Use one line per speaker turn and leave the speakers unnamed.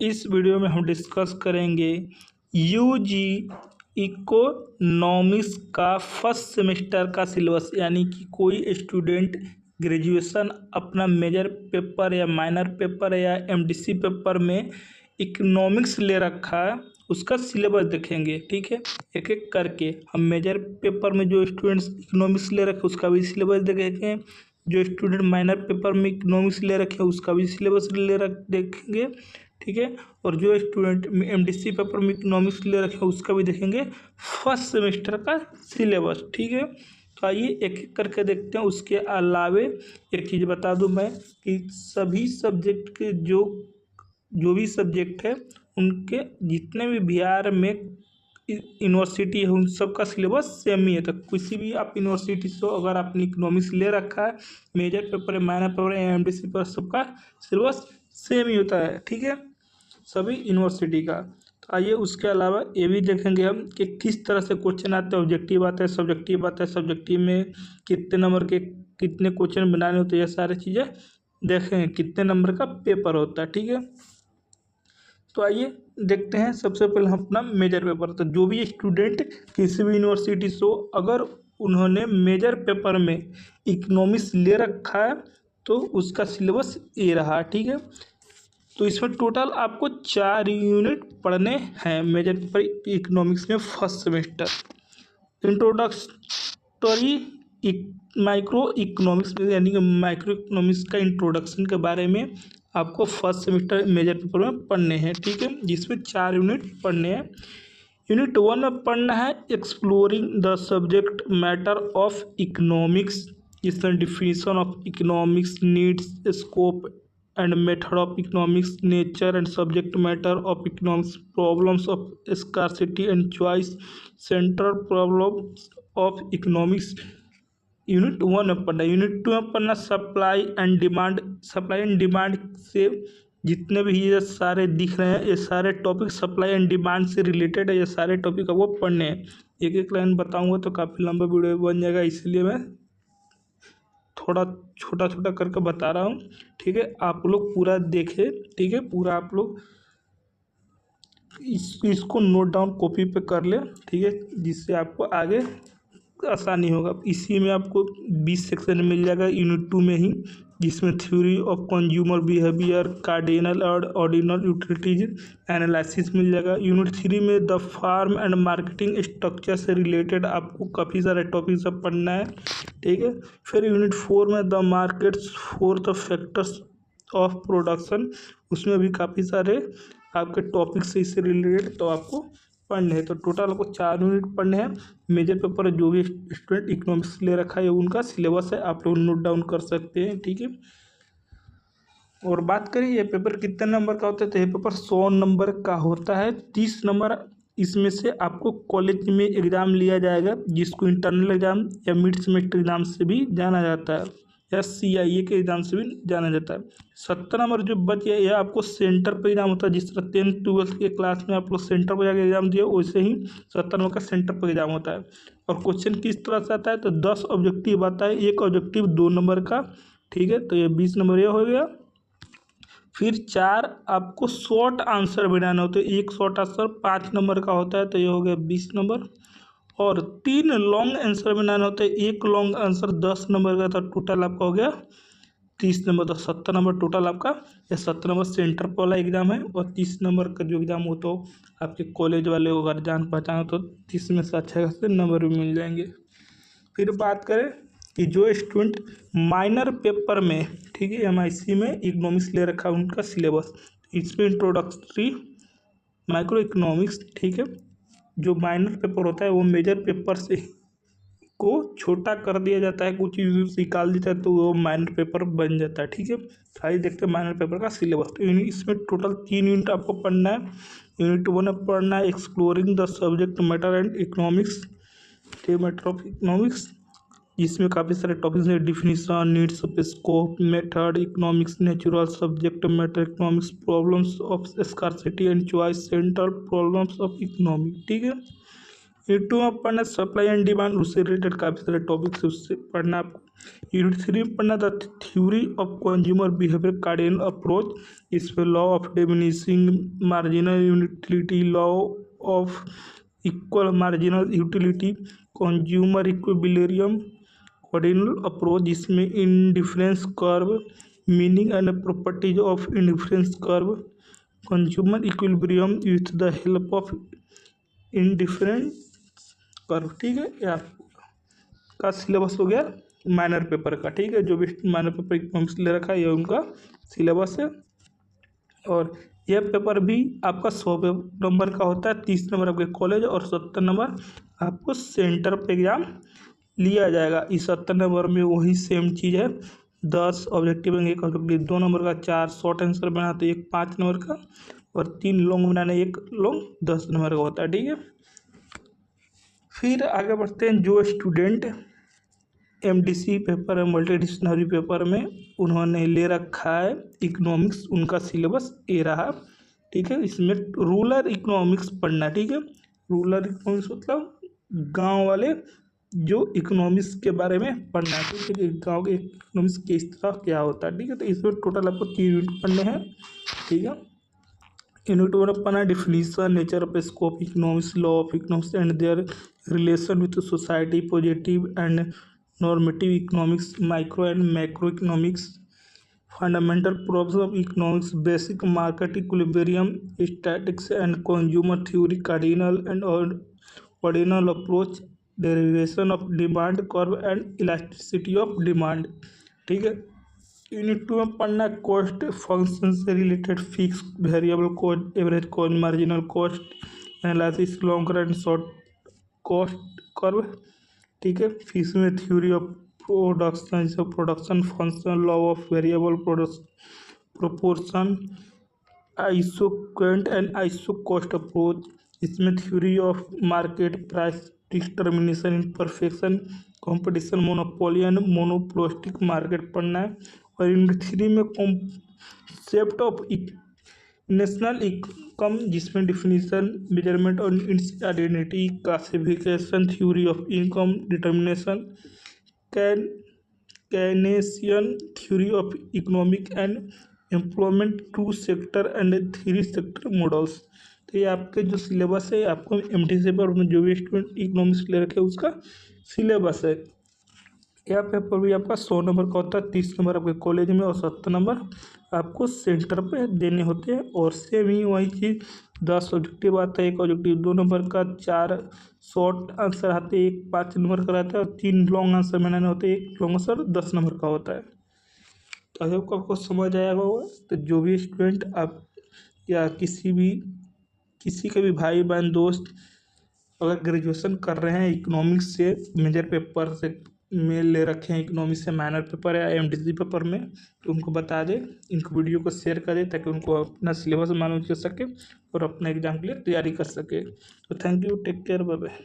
इस वीडियो में हम डिस्कस करेंगे यूजी इकोनॉमिक्स का फर्स्ट सेमेस्टर का सिलेबस। यानी कि कोई स्टूडेंट ग्रेजुएशन अपना मेजर पेपर या माइनर पेपर या एमडीसी पेपर में इकोनॉमिक्स ले रखा है, उसका सिलेबस देखेंगे। ठीक है, एक एक करके हम मेजर पेपर में जो स्टूडेंट्स इकोनॉमिक्स ले रखे उसका भी सिलेबस देखेंगे, जो स्टूडेंट माइनर पेपर में इकोनॉमिक्स ले रखे उसका भी सिलेबस देखेंगे। ठीक है, और जो स्टूडेंट एमडीसी पेपर में इकोनॉमिक्स ले रखे उसका भी देखेंगे फर्स्ट सेमेस्टर का सिलेबस। ठीक है, तो आइए एक एक करके देखते हैं। उसके अलावे एक चीज़ बता दूं मैं कि सभी सब्जेक्ट के जो भी सब्जेक्ट है उनके जितने भी बिहार में यूनिवर्सिटी है उन सब का सिलेबस सेम ही है। तो किसी भी आप यूनिवर्सिटी से अगर आपने इकोनॉमिक्स ले रखा है, मेजर पेपर है, माइनर पेपर है, एमडीसी पेपर, सबका सिलेबस सेम ही होता है। ठीक है, सभी यूनिवर्सिटी का। तो आइए उसके अलावा ये भी देखेंगे हम कि किस तरह से क्वेश्चन आते हैं। ऑब्जेक्टिव आता है, सब्जेक्टिव आता है, सब्जेक्टिव में कितने नंबर के कितने क्वेश्चन बनाने होते हैं, ये सारी चीज़ें देखेंगे। कितने नंबर का पेपर होता है। ठीक है, तो आइए देखते हैं। सबसे पहले हम अपना मेजर पेपर, तो जो भी स्टूडेंट किसी भी यूनिवर्सिटी से अगर उन्होंने मेजर पेपर में इकोनॉमिक्स ले रखा है तो उसका सिलेबस ये रहा। ठीक है, तो इसमें टोटल आपको 4 यूनिट पढ़ने हैं मेजर पेपर इकोनॉमिक्स में first semester. Introductory micro economics यानी कि माइक्रो इकोनॉमिक्स का इंट्रोडक्शन के बारे में आपको फर्स्ट सेमेस्टर मेजर पेपर में पढ़ने हैं। ठीक है, जिसमें 4 यूनिट पढ़ने हैं। यूनिट 1 में पढ़ना है exploring the subject matter of economics. इसमें definition of economics, needs, scope and method of economics, nature and subject matter of economics, problems of scarcity and choice, central problems of economics। Unit 1 में पढ़ना। Unit 2 में पढ़ना supply and demand. Supply and demand से जितने भी ये सारे दिख रहे हैं ये सारे टॉपिक सप्लाई एंड डिमांड से रिलेटेड है। ये सारे टॉपिक आपको पढ़ने हैं। एक एक लाइन बताऊंगा तो काफ़ी लंबा वीडियो बन जाएगा, इसलिए मैं थोड़ा छोटा छोटा करके बता रहा हूँ। ठीक है, आप लोग पूरा देखें। ठीक है, पूरा आप लोग इसको नोट डाउन कॉपी पे कर ले। ठीक है, जिससे आपको आगे आसानी होगा। इसी में आपको 20 सेक्शन मिल जाएगा यूनिट 2 में ही, जिसमें theory of consumer behaviour, cardinal और ऑर्डिनल यूटिलिटीज एनालिसिस मिल जाएगा। यूनिट 3 में the firm and marketing structure से रिलेटेड आपको काफ़ी सारे टॉपिक सब पढ़ना है। ठीक है, फिर यूनिट 4 में the markets for the factors of production, उसमें भी काफ़ी सारे आपके टॉपिक से इससे रिलेटेड तो आपको पढ़ने हैं। तो टोटल आपको 4 यूनिट पढ़ने हैं। मेजर पेपर जो भी स्टूडेंट इकोनॉमिक्स ले रखा है उनका सिलेबस है, आप लोग नोट डाउन कर सकते हैं। ठीक है, और बात करें ये पेपर कितने नंबर का होता है, तो ये पेपर 100 नंबर का होता है। 30 नंबर इसमें से आपको कॉलेज में एग्ज़ाम लिया जाएगा, जिसको इंटरनल एग्ज़ाम या मिड सेमेस्टर एग्ज़ाम से भी जाना जाता है, या CIE के एग्ज़ाम से भी जाना जाता है। 70 नंबर जो बच गया यह आपको सेंटर पर एग्ज़ाम होता है। जिस तरह 10th 12th के क्लास में आप लोग सेंटर पर जाकर एग्ज़ाम दिए, वैसे ही 70 नंबर का सेंटर पर एग्ज़ाम होता है। और क्वेश्चन किस तरह से आता है, तो 10 ऑब्जेक्टिव आता है, एक ऑब्जेक्टिव 2 नंबर का। ठीक है, तो ये 20 नंबर ये हो गया। फिर 4 आपको शॉर्ट आंसर बनाना होता है। एक शॉर्ट आंसर 5 नंबर का होता है, तो ये हो गया 20 नंबर। और 3 लॉन्ग आंसर बनाना होता है। एक लॉन्ग आंसर 10 नंबर का, तो टोटल आपका हो गया 30 नंबर। तो 70 नंबर टोटल आपका। यह 70 नंबर सेंटर वाला एग्ज़ाम है, और 30 नंबर का जो एग्ज़ाम हो तो आपके कॉलेज वाले को अगर जान पहचान हो तो 30 में से अच्छे खासे नंबर भी मिल जाएंगे। फिर बात करें कि जो स्टूडेंट माइनर पेपर में, ठीक है, MIC में इकोनॉमिक्स ले रखा है उनका सिलेबस, इसमें इंट्रोडक्टरी माइक्रो इकोनॉमिक्स। ठीक है, जो माइनर पेपर होता है वो मेजर पेपर से को छोटा कर दिया जाता है, कुछ चीज़ निकाल देता है, तो वो माइनर पेपर बन जाता है। ठीक है, आइए देखते हैं माइनर पेपर का सिलेबस। तो इसमें टोटल 3 यूनिट आपको पढ़ना है। यूनिट 1 में पढ़ना है exploring the subject matter and economics, matter of economics, जिसमें काफ़ी सारे टॉपिक्स हैं। Definition, needs, scope, method economics, natural, subject matter economics, problems of scarcity and choice, central problems of economic. ठीक है, यूनिट 2 में पढ़ना सप्लाई एंड डिमांड, उससे related काफ़ी सारे टॉपिक्स उससे पढ़ना आपको। यूनिट 3 में पढ़ना था theory of consumer behaviour cardinal approach, इसमें law of diminishing marginal utility, law of equal marginal utility, consumer equilibrium, cardinal approach जिसमें indifference curve, meaning and properties of indifference curve, consumer equilibrium with the help of indifference curve. ठीक है, ये आपका syllabus हो गया minor paper का। ठीक है, जो भी माइनर पेपर इकोनॉमिक्स ले रखा है ये उनका सिलेबस है। और यह पेपर भी आपका 100 नंबर का होता है, 30 नंबर आपके कॉलेज और 70 नंबर आपको सेंटर पे एग्जाम लिया जाएगा। इस 70 नंबर में वही सेम चीज़ है, 10 ऑब्जेक्टिव होंगे, एक ऑब्जेक्टिव 2 नंबर का, 4 शॉर्ट आंसर बनाते एक 5 नंबर का और 3 लॉन्ग बनाने एक लॉन्ग 10 नंबर का होता है। ठीक है, फिर आगे बढ़ते हैं। जो स्टूडेंट एमडीसी पेपर है, मल्टीडिसिप्लिनरी पेपर में उन्होंने ले रखा है इकोनॉमिक्स, उनका सिलेबस ये रहा। ठीक है, इसमें रूरल इकोनॉमिक्स पढ़ना। ठीक है, रूरल इकोनॉमिक्स मतलब गांव वाले जो इकोनॉमिक्स के बारे में पढ़ना है। ठीक है, गाँव के इकोनॉमिक्स किस तरह क्या होता है। ठीक है, तो इसमें टोटल आपको 3 यूनिट पढ़ने हैं। ठीक है, यूनिट 1 पढ़ना definition, nature of scope economics, law of economics and there relation with society, positive and normative economics, micro and macro economics, fundamental problems of economics, basic market equilibrium, statics and consumer theory, cardinal and ordinal approach, derivation of demand curve and elasticity of demand. ठीक है, unit 2 में पढ़ना cost function से related, fix variable cost, average cost, marginal cost analysis, long run short cost curve. ठीक है, फिर इसमें theory of production, जैसे production function, law of variable proportion, isoquant and iso cost approach, इसमें theory of market price determination, imperfection, competition, monopoly and monopolistic market पढ़ना है। और unit 3 में कॉन्सेप्ट ऑफ नेशनल इनकम, जिसमें डिफिनीशन, मेजरमेंट और its identity, classification, theory of income determination, Keynesian theory of economic and employment, 2 sector and 3 sector models. तो ये आपके जो सिलेबस है आपको एमटी पेपर में जो भी स्टूडेंट इकोनॉमिक्स ले रखे उसका सिलेबस है। यह पेपर भी आपका 100 नंबर का होता है, 30 नंबर आपके कॉलेज में और 70 नंबर आपको सेंटर पे देने होते हैं। और सेम ही वही चीज़ 10 ऑब्जेक्टिव आता है, एक ऑब्जेक्टिव 2 नंबर का, 4 शॉर्ट आंसर आते हैं, एक 5 नंबर का रहता है और 3 लॉन्ग आंसर बनाने होते हैं, एक लॉन्ग आंसर 10 नंबर का होता है। तो आई होप आपको समझ आया होगा। तो जो भी स्टूडेंट आप या किसी के भी भाई बहन दोस्त अगर ग्रेजुएशन कर रहे हैं इकोनॉमिक्स से, मेजर पेपर से में ले रखे हैं इकोनॉमिक्स से माइनर पेपर या एमडीसी पेपर में, तो उनको बता दें, इनको वीडियो को शेयर कर दें ताकि उनको अपना सिलेबस मालूम चल सके और अपना एग्जाम के लिए तैयारी कर सके। तो thank you, take care, bye bye.